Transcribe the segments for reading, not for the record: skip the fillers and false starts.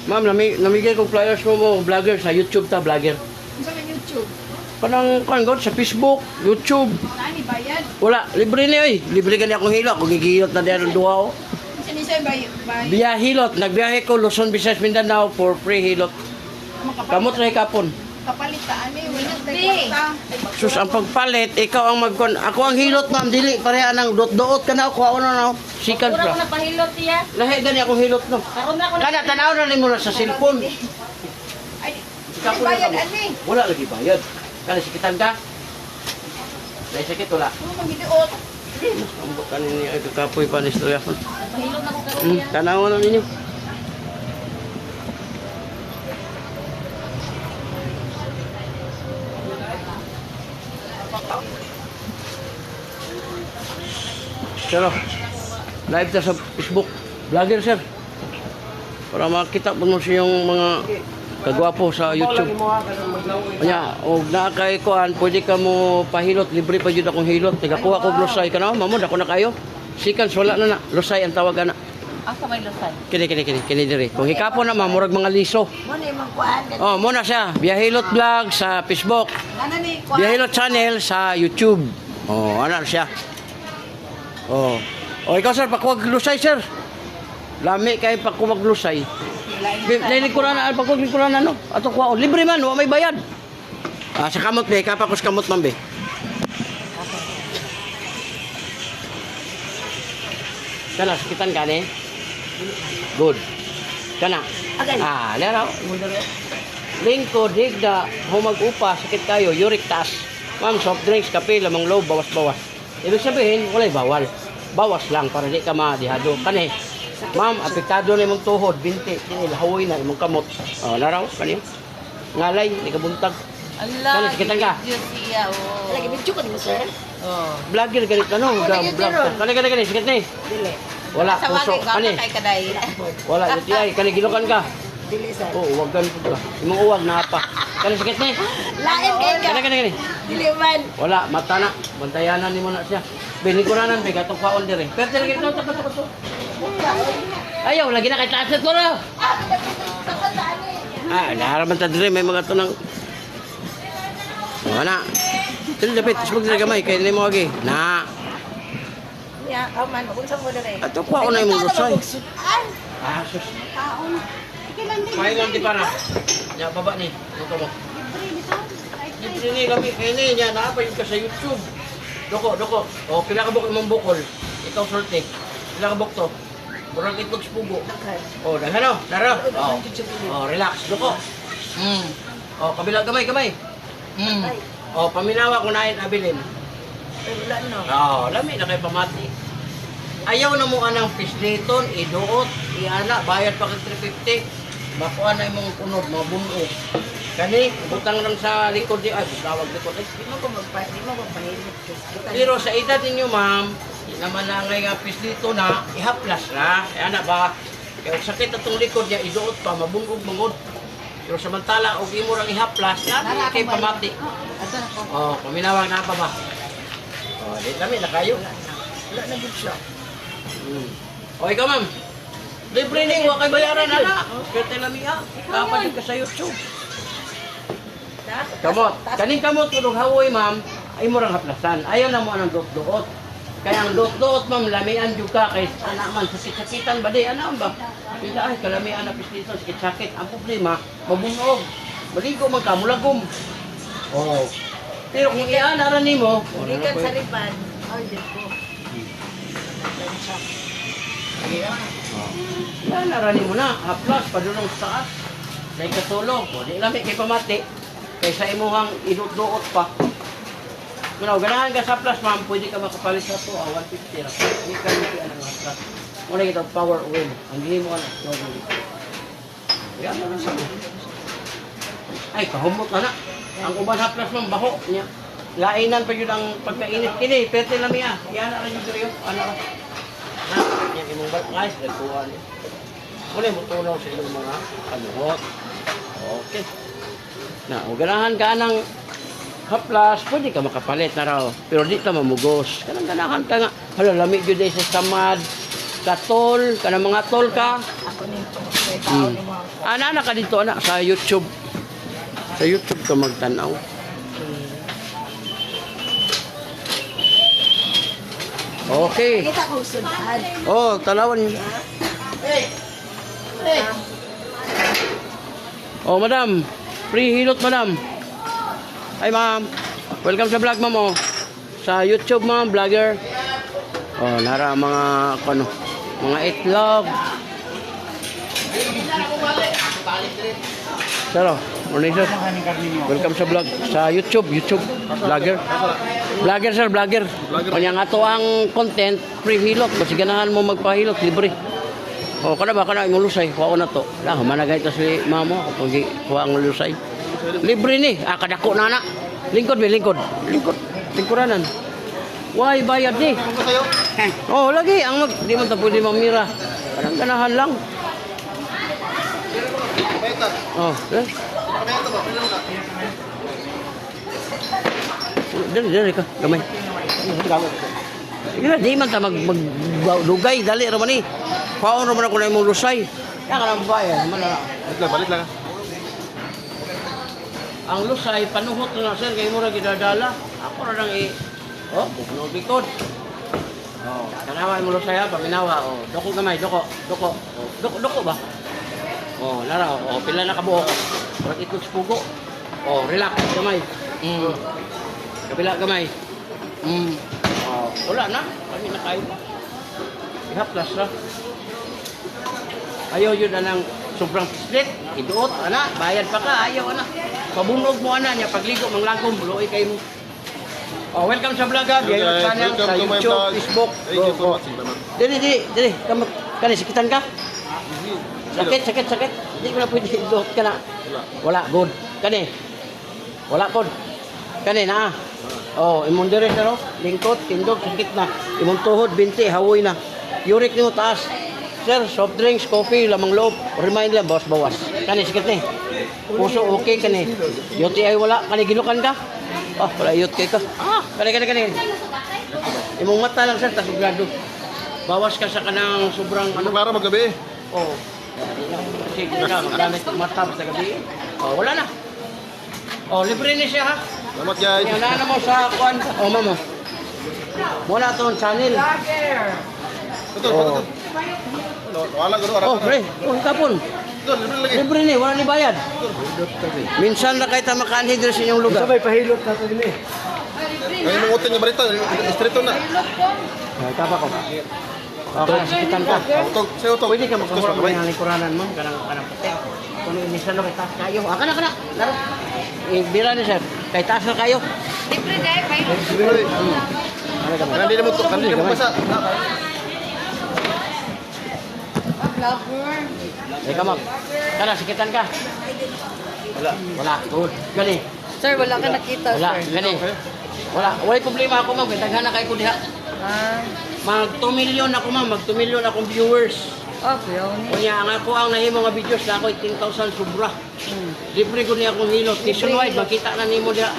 Ma'am, namigay kong flyers mo vlogger sa YouTube ta, vlogger. Sa YouTube. Kanang sa Facebook, YouTube. Nani bayad? Wala, libre ni oy. Libre gani akong hilot. Kung gigihilot na diyan ang duha ko. Sinisay bayad. Biyahilot, nagbiyahe ko Luzon, Visayas, Mindanao for free hilot. Kamot ra kapon. Kapalit ta ani, wala ta. Sus ang pagpalit, ikaw ang magkon. Ako ang hilot ma'am, dili pareha nang dot-dot ka na ako ano na. Sikan Pura ko pa. na pahilot niya. Lahi gani akong hilot no. Karoon na ako na. Kana tanaw na nimo na sa cellphone. Ay, Kapon bayad na ani. Wala lagi bayad. Kana sikitan ka. Dahil sakit wala. Ano magiduot? Ang kanin niya ay kapoy pa ni istorya ko. Pahilot na ko karoon niya. Tanaw na ninyo. Sir, live ta sa Facebook. Vlogger, sir. Para makita po mo siyang mga kagwapo sa YouTube. Kanya, og naa kay kuan, pwede ka mo pahilot, libre pa jud akong hilot. Nagakuha ko lusay ka na, mamod ako na kayo. Sikan wala na na, lusay ang tawag ana. Asa may lusay? Kini diri. Kung hikapo na mamurag mga liso. Mo ni magkuan. Oh, muna siya. Biyahilot vlog sa Facebook. Nana ni kuan. Biyahilot channel sa YouTube. Oh, ana siya. Oh. Oh, ikaw sir, pakuwag lusay sir. Lami kay pakuwag lusay. Lilikuran na, pakuwag likuran na no. Ato kuha, libre man, wa may bayad. Ah, sa kamot be, kapakos kamot man be. Kana, sakitan ka ni? Good. Kana. Agay. Ah, lero. Lingkod, higda, humag upa, sakit kayo, uric taas. Ma'am, soft drinks, kape, lamang low, bawas-bawas. Ibig sabihin, walay bawal. Bawas lang para di ka madihado. Kani, ma'am, apektado na imong tuhod, binti, hawoy na imong kamot. Oh, laraw, kani. Ngalay, di ka buntag. Allah. Kani, sakitan ka? Diyos siya, oh. Lagi video ka ni sir. Oh. Vlogger ganit ano, vlog ka. Kani, sakit ni. Dili. Wala, Sa puso, bagay, kani. kay kaday. Wala, iti ay, kani, gilukan ka. Dili sir. Oo, wag ganito ka. Imong uwag na pa. Kani, sakit ni. Lain kay ka. Kani. Dili man. Wala, mata na. Bantayanan ni mo na siya. Binikuranan, be, gatong kaon dire. Pero talaga ito, ito. Ayaw, lagi na kay taas ko na. Ah, naharaman ta dire, may mga tunang. Wala. Dili dapat, isbog dire gamay, kay nimo agi. Na. Ya, man, unsa mo dire? Ato pa na imong lusay. Ay, Ah, sus. kaon. Ikilan din. May lang di para. Ya, baba ni. Ito mo. Libre ni kami, kay ni, niya, naapay ka sa YouTube. Doko. O, pila ka buk imong bukol. Ikaw sorte. Pila ka buk to. Murag itlog spugo. O, daghano, daro. O, relax, doko. O, kabila gamay. O, paminawa ko na abilin. Wala no. O, lami na kay pamati. Ayaw na mo anang pisliton, iduot, iana, bayad pa kag 350. Makuha na imong kunod, mga bunog. Kani, butang lang sa likod di ay, tawag likod ay. Di mo magpahilit. Pero sa edad ninyo, ma'am, di naman na ngay nga pisdito na, ihaplas na. Kaya na ba, kaya sakit atong likod niya, iduot pa, mabungog mangod. Pero samantala, og imo rang ihaplas, na kay pamati. Ato na ko. Oh, paminawag na pa ba? Oh, di kami na kayo. Wala na gud siya. O, ikaw, ma'am. Libre ni, huwag kay bayaran na. Pero telamiya, kapag ka sa YouTube. Kamot. Kaning kamot ko hawoy, ma'am, ay mo rang haplasan. Ayaw na mo anang dot-dot. Kaya ang dot-dot, ma'am, lamian jud ka kay ana man sakit-sakitan ba di ana ba? Pila ay kalamian na pistiton sakit-sakit. Ang problema, mabunog. Maligo man ka mulagom. Oh. Pero kung iana ra nimo, Gikan sa riban. Ay, Diyos ko. iana ra nimo na, haplas padulong sa taas. Dahil katulog, o di lami kay pamati. Kaysa imuhang idot-dot pa. Kunaw, ganahan ka sa plus, ma'am, pwede ka makapalit sa to, 150 ra. Hindi ka hindi ang mga plus. Muna ito, power oil. Ang gihimo ka na. Yan na sa mo. Ay, kahumot na na. Ang uban sa plus, ma'am, baho niya. Lainan pa yun ang pagkainit. Kini, pwede lang niya. Yan na rin yung seryo. Ano ka? Na, yan imong guys, nagkuha niya. Muna mo tunaw sa ilang mga kaluhot. Okay. Na, o ganahan ka ng haplas, pwede ka makapalit na raw. Pero di ka mamugos. Kanang ganahan ka nga. Hala, lamig yun sa samad. katol, kanang mga tol ka. Ako nito. May tao ni mga Ana ka dito ana sa YouTube. Sa YouTube ka magtanaw. Okay. Kita ko sudan. Oh, tanawan niyo. Oh, madam. Free hilot, madam. Hi, ma'am. Welcome sa vlog, ma'am. Oh. Sa YouTube, ma'am, vlogger. Oh, nara mga ano, mga itlog. Sir, morning, sir. Welcome sa vlog. Sa YouTube vlogger. Vlogger, sir, vlogger. Kanya nga to ang content, free hilot. Basi ganahan mo magpahilot, libre. O, kada ba, kada ang lusay, kuha ko na to. Lah, managay ito si mamo, kapag kuha ang lusay. Libre ni, kadako na na. Lingkod, may lingkod. Lingkuranan. Why, bayad ni. Oh, lagi, ang di man ta pwede mamira. Parang ganahan lang. Oh, eh. Dali ka, gamay. Sige na, di man ta magdugay, dali raman ni. Paano naman ako na yung lusay? Yan ka lang bayan. Balik lang. Ang lusay, panuhot na sir, kayo mo na ginadala. Ako na lang oh, bukno bikod. Oh, kanawa mo lusay ha, paminawa. Oh, doko gamay, doko. Oh, doko ba? Oh, lara, oh, pila na kabuok. Parang ikot pugo. Oh, relax, gamay. Kabila gamay. Oh, wala na. Kami na kayo. Ihaplas na. Ayaw yun na ng sobrang split, iduot, ana, bayad pa ka, ayaw, ana. Pabunog mo, ana, niya, pagligo, manglangkom, buloy kayo mo. Oh, welcome sa vlog, ha, Biayot Channel, sa YouTube, Facebook. Thank you for watching. Dili, kani, sakitan ka? Sakit. Hindi ko na pwede, iduot ka na. Wala, good. Kani, wala, good. Kani, na. Oh, imong dire sa no, lingkot, tindog, sakit na. Imong tuhod, binti, hawoy na. Uric nimo taas. Sir, soft drinks, coffee, lamang loob. Remind lang, bawas. Kani, sikit ni. Puso, okay ka ni. UTI wala. Kani, ginukan ka? Ah, wala UTI ka. Kani. Imong mata lang, sir, tasugado. Bawas ka sa kanang sobrang Ano para magabi? Oh. Sige ka, magdamit mata sa gabi. Oh, wala na. Oh, libre ni siya, ha? Salamat guys. Yan na mo sa kuan. Oh, mamo. Muna itong channel. Betul. Wala guru Oh, pre. Oh, kapon. Betul, libre lagi. Libre ni, wala ni bayad. Minsan na kayo tamakaan sa inyong lugar. Sabay pahilot na ito din eh. Ngayon mong utang yung balita, istrito na. Ay, tapa ko. Okay, sakitan ka. Utog, sa'yo utog. Pwede ka magkamura ko ng lingkuranan mo, kanang puti. Kung minsan na kay taas kayo. Kana. Laro. Bira ni sir. Kay taas na kayo. Libre dahil, kayo. Kandi na mo to, kandi na mo basa. Vlogger. Ay, kamag. Kana, sakitan ka. Wala. Good. Gani. Sir, wala ka nakita, Wala. sir. Gani. Wala. Wala problema ako, ma'am. Daghan na kayo ko diha. Mag 2 million ako, ma'am. Mag 2 million akong viewers. Okay, yun. Kunya, ang ako ang nahimo nga videos na ako 18,000 sobra. Libre ko niya akong hilot. Nationwide, makita na nimo diha.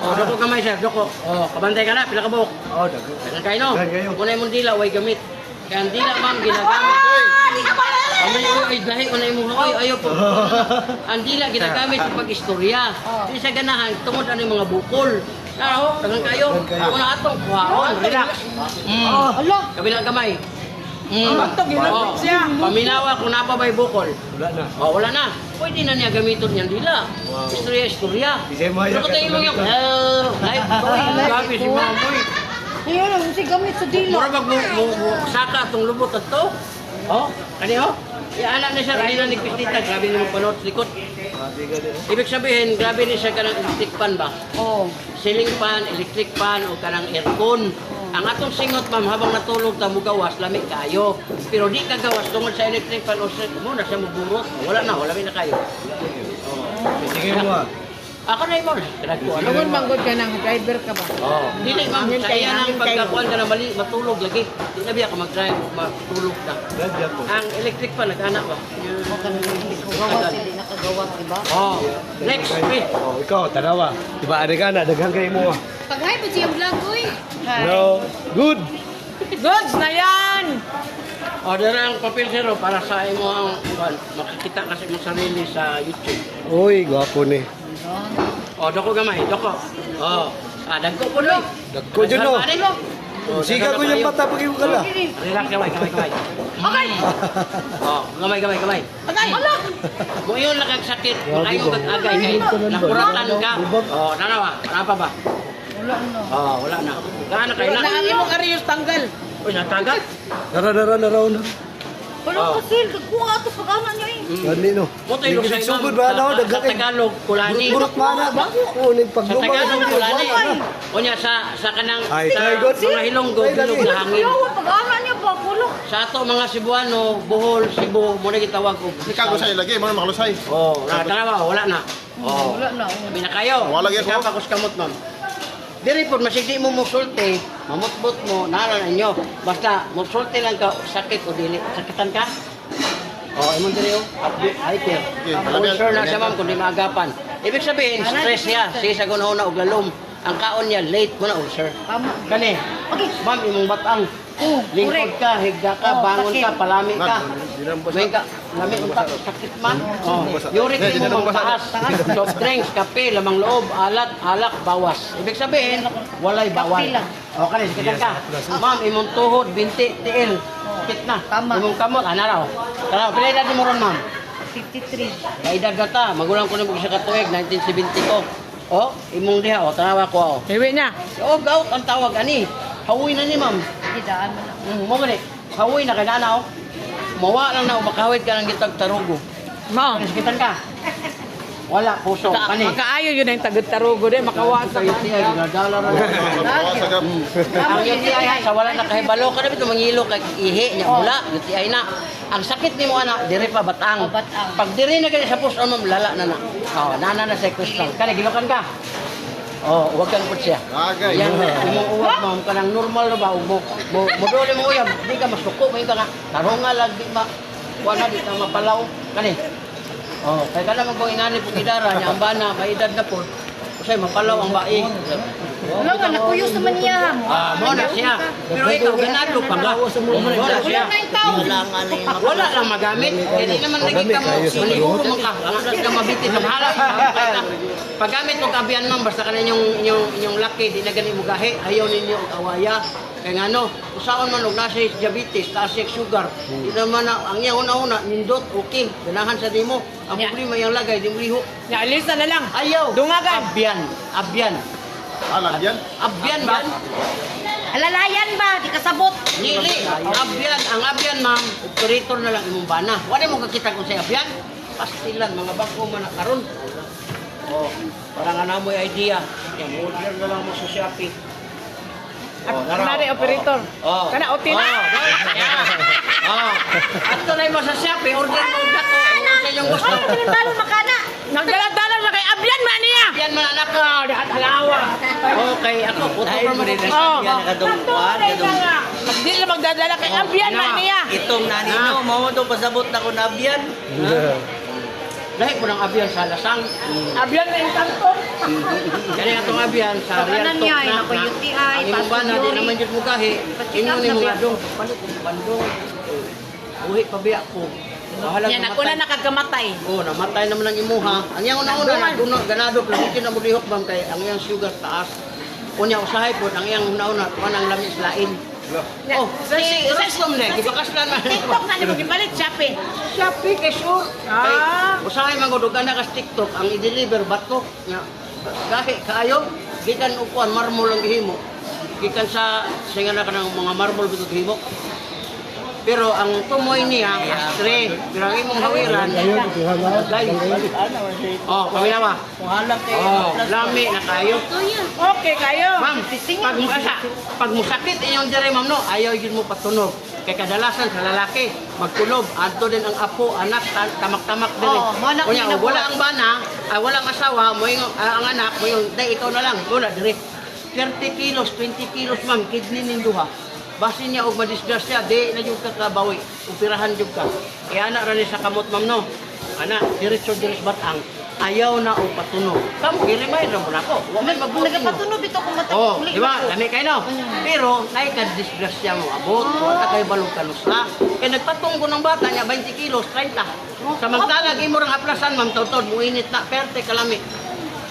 Oh, doko kamay sir, doko. Oh, kabantay ka na, pila ka buhok. Oo, dago. Dagan kayo no. Dagan kayo. Kunay mong dila, way gamit. Kaya ang dila ma'am, ginagamit. Amay ay dahi ko na imong hoy, ayo po. Ang dila ginagamit sa pag-istorya. Di sa ganahan tungod ano yung mga bukol. Naro, dagan kayo. Una atong kuhaon, relax. Ala, kabila kamay. Oh, paminawa kung napabay bukol. Wala na. Oh, wala na. Pwede na niya gamiton yan dila. Istorya. Di siya maya Pero tayo mo yung life boy. Gabi si Mamoy. Ayun, kasi gamit sa Mura mag saka itong lubot at to. Oh, kani oh. Anak na siya, hindi na nagpistita. Grabe naman panood sa likod. Ibig sabihin, grabe ni siya kanang electric fan ba? Oo. Ceiling fan, electric fan, o kanang aircon. Ang atong singot, ma'am, habang natulog ta mo gawas, lamig kayo. Pero di ka gawas tungod sa electric fan o sa mo na siya maburot. Wala na, na kayo. Sige mo ah. Ako na mo. Ano Tungod manggod ka ng driver ka ba? Oh, dili ma'am, kaya nang pagkakuan ka na mali, matulog lagi. Di na biya ka mag-drive, matulog ka. Dadya po. Ang electric fan nag-anak ba? O ka nang gawas, hindi nakagawas, diba? Oh, next week. Oh, ikaw, tanawa. Diba, ari ka na, daghang kayo mo ah. Pag-hi po siya vlog, uy. No, good. Goods na yan! O, dara ang papel zero para sa imo ang makikita kasi mo sarili sa YouTube. Uy, gwapo ni. O, doko gamay, doko. O, dagko po no. Dagko dyan, no. Siga ko yung mata pag ka na. Relax, gamay. Okay. O, gamay. Okay. Ala. Kung yun nakagsakit, makayo kag-agay kay nakuratan ka. O, nanawa, ano pa ba? Wala na. O, wala na. Gaano kayo na? Ang imong ariyos tanggal. Uy, natagat? Nara. Wala kasi, nagkuha ito pag-aman niya eh. Gani, no. Mutay lo sa Sugod ba na ako? Sa Tagalog, kulani. Burot mana ba? Oo, Sa paglumaw. Tagalog, kulani. Kunya sa kanang Ay, sa try God. mga hilonggo, bilog na hangin. Ayaw, pag-aman niya ba? Kulok. Sa ato mga Cebuano, Bohol, Cebu, muna gitawag ko. Ikago sa ilagay, mo makalusay. Oh, tanawa, wala na. Oh. Wala na. Sabi na kayo. Wala gyud ko. Ikaw pa kus kamot, ma'am. Diri po, masigdi mo musulti, mamutbot mo, nara ninyo. Basta, musulti lang ka, sakit o dili. Sakitan ka? Oh, imong diri o. Hyper. Ulcer na siya, ma'am, kundi maagapan. Ibig sabihin, stress siya. Siya sa gunahon na og lalom. Ang kaon niya, late mo na ulcer. Tama. Kani, ma'am, imong batang. Oo, Lingkod correct. ka, higda ka, Oh, bangon sakit. ka, palami ka. Dinambas May ka, lami unta, sakit man. Oh, uric Hindi, mo dinambas. taas. Soft drinks, kape, lamang loob, alat, alak, bawas. Ibig sabihin, walay bawal. Kape lang. O, kanin, sakitan ka. Ma'am, imong tuhod, binti, tiil. Sakit na. Tama. Imong kamot, raw. Tara, pila edad mo ron, ma'am? 53. Kaedad na ta, magulang ko na mo sa katuig, 1970 ko. O, imong diha, o, tanawa ko, o. Hiwi niya. O, gout, ang tawag, ani. Hawi na ni, ma'am. Hidaan mo na. Mo gani, hawi na kay nanaw. Mawa lang na makawit ka ng gitag tarugo. Mo. Sakitan ka. Wala puso kani. Makaayo yun ang tagod tarugo din. Makawasa Sa UTI ginadala ra. Ang UTI ay sa wala na kahibalo ka bito mangilo kay ihi nya mula UTI na. Ang sakit nimo ana diri pa batang. Batang. Pag diri na kay sa puso ma'am lala na na. Oh, nana na sa kristal. Kani gilokan ka. Oh, wag kang put siya. Agay. Yan, imong uwag ma'am kanang normal ra ba mo dole mo uyab di ka masuko may ka nga tarunga lag di ma wala di ka mapalaw kani. Oh, kay kana magbo inani pug idara nya ang bana may edad na po. Usay mapalaw ang bae. Wala nga, nakuyos naman niya. Mo na siya. Pero ikaw ganado pa nga. Wala siya. Wala lang magamit. Hindi naman naging ka mo. Maniguro mo ka. Ang ka mabitin sa bahala. Paggamit mo kabiyan ma'am, basta ka na inyong laki, di na ganit mo gahi. Ayaw ninyo ang awaya. Kaya nga no, usaon man og nasa diabetes, taas yung sugar. Di naman na, ang iyang una-una, nindot, okay. Ganahan sa dimo. Ang problema yung lagay, di mo liho. Alisa na lang. Ayaw. Dungagan. Abyan. Alam yan. Abyan ba? Alalayan ba? Di kasabot. Dili, abyan. Ang abyan, ma'am, operator na lang imong bana. Wala mo kakita kung sa abyan. Pastilan, mga bangko man na karon. Oh, parang ana mo idea. Yan, order na lang mo sa Shopee. Kunwari, operator. Oh. Kana, otina. Oh. Ato na mo sa Shopee, order mo dato. Sa inyong gusto. Pinagdalo makana. Nagdala-dala na kay Abyan man niya. Abyan man anak ko, dahat halawa. Okay, ako, puto pa mo rin. Oh. Kadong. Di na magdadala kay Abyan man niya. Itong nanino, mo to pasabot na ko na abyan. Lahi po ng abyan sa lasang. Abyan na yung kanto. Kaya itong abyan sa real Kanan talk niya, na ako UTI, ang imong bana, di passport. naman dyan mo gahi. Inyo ni mga dong, paano kung bandong? Buhi pa biya ko. Bahala Yan, ako na nakagamatay. Oo, namatay naman ang imuha. Ang iyang una-una, ganado, plagitin na mo lihok bang kay ang iyang sugar taas. Kunya usahay po, ang iyang una-una, kanang lamis lain. Oh, si Reslom na, gibakas lang na. TikTok na ni mo gipalit, Shopee. Shopee kay sure. Ah. Usahay man gud na kas TikTok ang i-deliver batok nya. Gahi kaayo gikan upuan marmol ang gihimo. Gikan sa singa na kanang mga marmol bitud gihimo. Pero ang tumoy niya astre, pero ang imong hawiran dai. Oh, pamilya Oh, lami na kayo. Okay kayo. Ma'am, pag musakit inyong diri ma'am no, ayaw yun mo patunog. Kay kadalasan sa lalaki, magkulob, adto din ang apo, anak, tamak-tamak din. Oo, mo anak Kunya, din na wala ang bana, walang asawa, mo yung, ang anak, mo yung, day, ikaw na lang, wala diri. 30 kilos, 20 kilos ma'am, kidney ning duha. Basi niya og madisgrasya, di na jud ka kabawi, upirahan jud ka. Kaya anak ra ni sa kamot ma'am no. Ana, diretso batang. ayaw na o patunog. Kamu, i-remind mo na ako. Huwag may mabuti mo. Nagapatunog ito kung Oh, matag. di ba? Lami kayo no? Pero, naikadisgrasya mo abot. Wala kayo balong kanusa. Kaya nagpatunggo ng bata niya, 20 kilos, 30. Samantala, imo rang aplasan, ma'am, tautod, muinit na, perte kalami.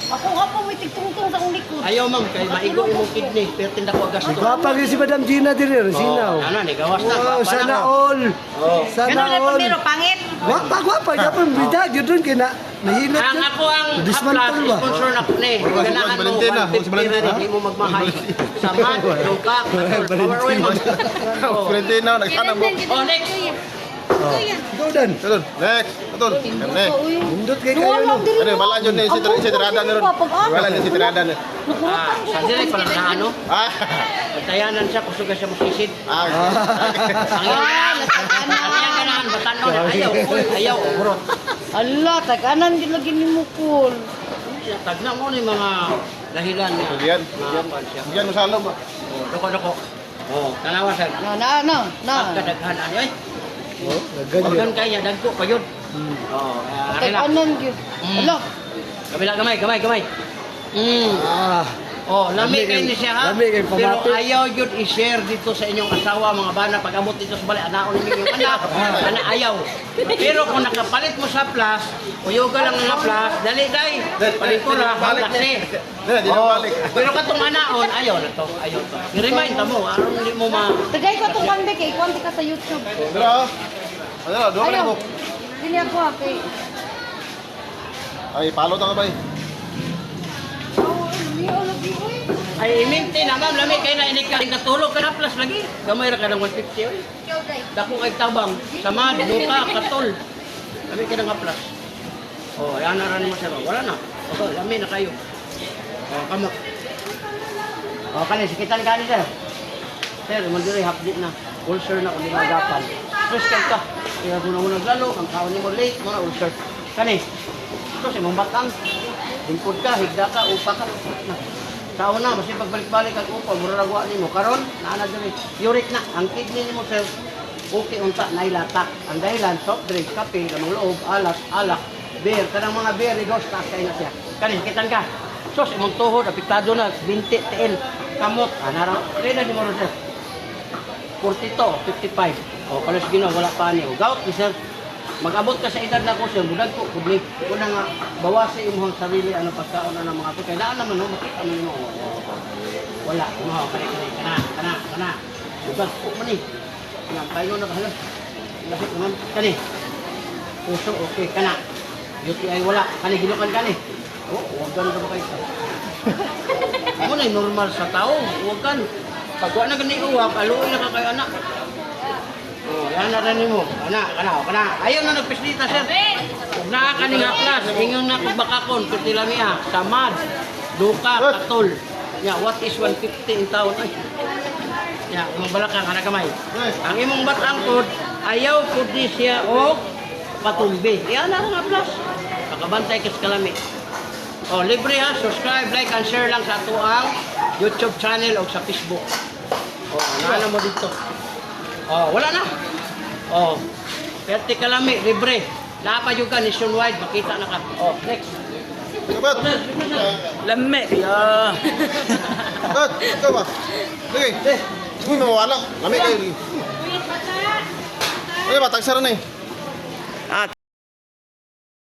Ako nga po, may tigtungtong sa akong likod. Ayaw, ma'am, kay maigo imong kidney, perte na ko gasto. Gwapa rin si Madam Gina din eh, Rosina. Ano, ni gawas na. Oh, Gwapa sana na. all. Oh. Sana Ganun na po all. nero, pangit. Gwapa, Japon, bida, yun dun, kaya nahilat Ang yun. ako ang Dismantle haplas, ba? sponsor na ko ni. Si Ganahan mo, Valentina, si 150 Valentina. rin, hindi mo magmahay. Samad, luka, power oil mo. Oh. Valentina, nagsana mo. Oh, next. Go dan. Tulun, next. Tulun. Kami. Undot kay kayo no. Ano, balaan yun ni si Tirada na ron. Balaan yun si Tirada na. Sa direct pala na ano, Ah, pagtayanan siya, kusuga siya masisid. ah. Ang iyang ganahan, batanon, ayaw, ayaw, bro. Ala, tag-anan din lagi ni Mukul. Tagna mo ni mga dahilan niya. Yan. Maapan siya. Diyan mo sa loob. Doko. Oh, tanawa sir. Na. Pagkadaghan, ano eh? Oh, ganyan. Organ kaya, dagko pa yun. Oh, ari na. Tag-anan yun. Ala, Kabila, gamay. Ah, Oh, lami Lami kayo kay- ni siya ha. lami kay Pero pamati. ayaw yun i-share dito sa inyong asawa, mga bana. Pag amot dito sa bali, anaon ninyo yung anak. Ana ayaw. Pero kung nakapalit mo sa plus, uyoga lang nga plus, dali day. Palit ko na, Balik. kasi. Di na balik. Pero katong anaon, ayaw na to. Ayaw to. I-remind ka mo, aron hindi mo ma... tagay ko itong one day kay Kwanti ka sa YouTube. Pero, ano, doon Ayaw. mo. Dili ako ha, kay... Ay, palo ta ka ba eh. Ay, iminti na ma'am, lami kayo na inig ka. Katulog ka na plus lagi. Gamay ra ka ng 150 oy. Dako kay tabang, samad, luka, katol. Lami ka nga plus. Oh, yan na rin mo sir. Wala na. Oh, lami na kayo. Oh, kamot. Oh, kani, sikitan ka ni sir. Sir, mandiri hapdi na. Ulcer na kung di magapan. Stress ka. Kaya kung na naglalo, ang kaon ni mo late, mo na ulcer. Kani, ito si mong batang. Lingkod ka, higda ka, upa ka. Sa una, kasi pagbalik-balik ang upa, muraragwa ni mo. Karon, naana dyan uric na. Ang kidney ni mo, sir, okay unta, nailatak. Ang dahilan, soft drink, kape, lamang loob, alak, beer. Kanang mga beer, ligos, taas kayo na siya. Kanin, kitan ka. Sos, imong tuhod, apiktado na, binti, tiil, kamot. Narang, kaya na di mo rin, sir. 42, 55. O, kalos ginaw, wala pa niyo. Gout, sir. Mag-abot ka sa edad na ko, sir, budag ko, kubli. Una nga, bawasi yung mga sarili, ano, pagkaon na ng mga ito. Kaya daan naman, no, makita mo yun, wala. Ano, kana. Budag ko man eh. Kayo na kahalan. Lapit naman, kani. Puso, okay, kana. UTI, wala. Kani, ginukan kani. Oh, huwag ganun ka ba kayo? Ako na, normal sa tao, huwag gan. Pag wala na ganun uwak, aluin na ka kayo, anak. Oh, yan na rin mo. Kana. Ayaw na nagpislita, sir. Kung nakakaning haplas, ingon na kung bakakon, kutilamiya, samad, duka, katol. Ya, what is 150 in taon? Ay. Ya, imong balakang, kana kamay. Ang imong batangkod, ayaw ko di siya o patumbi. Yan na rin haplas. Pakabantay ka sa kalami. Oh, libre ha, subscribe, like, and share lang sa ato ang YouTube channel o sa Facebook. Oh, naana mo dito. Oh, wala na. Oh. Perte kalami, libre. Napa yung ka nationwide, makita na ka. Oh, next. Sabat. Lame. Ya. Sabat. Ikaw ba? Sige. Uy, mawala. Lami kayo. Uy, batang sara na eh.